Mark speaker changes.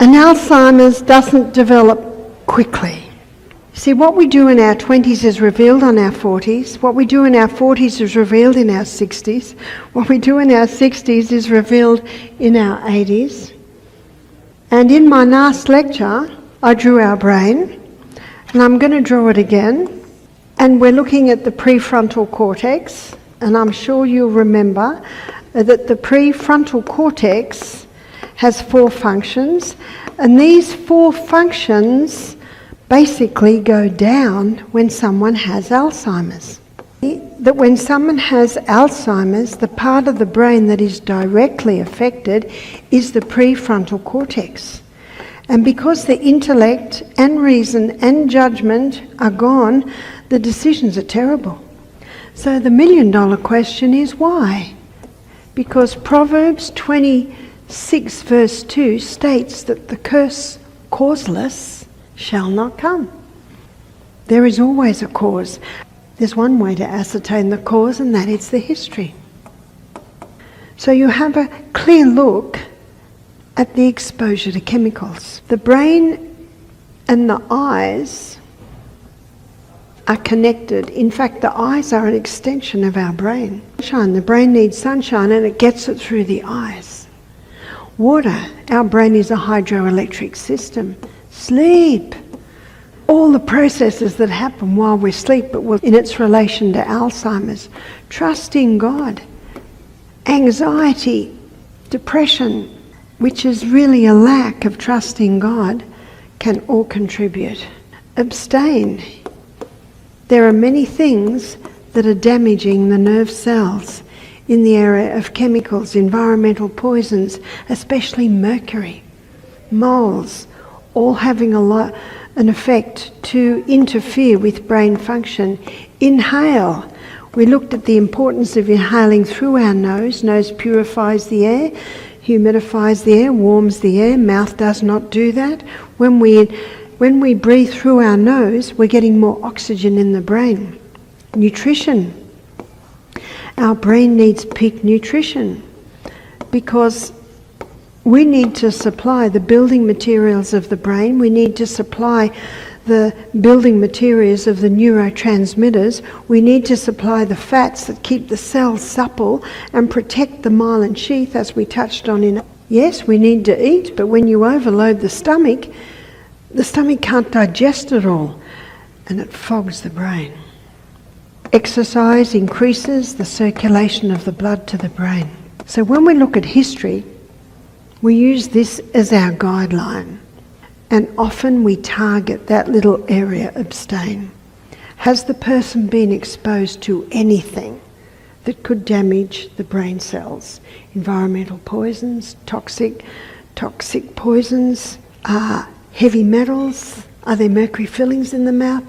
Speaker 1: And Alzheimer's doesn't develop quickly. See, what we do in our 20s is revealed on our 40s. What we do in our 40s is revealed in our 60s. What we do in our 60s is revealed in our 80s. And in my last lecture, I drew our brain, and I'm going to draw it again. And we're looking at the prefrontal cortex, and I'm sure you'll remember that the prefrontal cortex has 4 functions, and these 4 functions basically go down when someone has Alzheimer's. That when someone has Alzheimer's, the part of the brain that is directly affected is the prefrontal cortex. And because the intellect and reason and judgment are gone, the decisions are terrible. So the $1 million question is why? Because Proverbs 26 verse 2 states that the curse causeless shall not come. There is always a cause. There's one way to ascertain the cause, and that is the history. So you have a clear look at the exposure to chemicals. The brain and the eyes are connected. In fact, the eyes are an extension of our brain. The brain needs sunshine, and it gets it through the eyes. Water, our brain is a hydroelectric system. Sleep, all the processes that happen while we sleep, but in its relation to Alzheimer's. Trust in God, anxiety, depression, which is really a lack of trust in God, can all contribute. Abstain. There are many things that are damaging the nerve cells in the area of chemicals, environmental poisons, especially mercury, moles, all having an effect to interfere with brain function. Inhale. We looked at the importance of inhaling through our nose. Nose purifies the air, humidifies the air, warms the air. Mouth does not do that. When we breathe through our nose, we're getting more oxygen in the brain. Nutrition. Our brain needs peak nutrition because we need to supply the building materials of the brain. We need to supply the building materials of the neurotransmitters. We need to supply the fats that keep the cells supple and protect the myelin sheath, as we touched on in. Yes, we need to eat, but when you overload the stomach can't digest it all, and it fogs the brain. Exercise increases the circulation of the blood to the brain. So when we look at history, we use this as our guideline, and often we target that little area, abstain. Has the person been exposed to anything that could damage the brain cells? Environmental poisons, toxic poisons, heavy metals? Are there mercury fillings in the mouth?